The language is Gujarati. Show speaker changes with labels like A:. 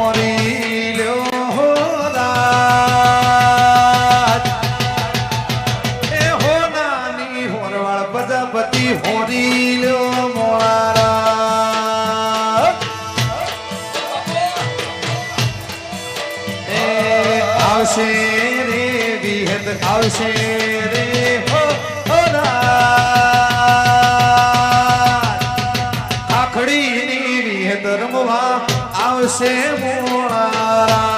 A: હોરી લ્યો રાજ એ હોનાની હોરવાળ પ્રજાપતિ હોરી લ્યો મોળારા એ આવશે રે વિહત આવશે રે હો આખડીની વિહત રમવા આવશે મોળારા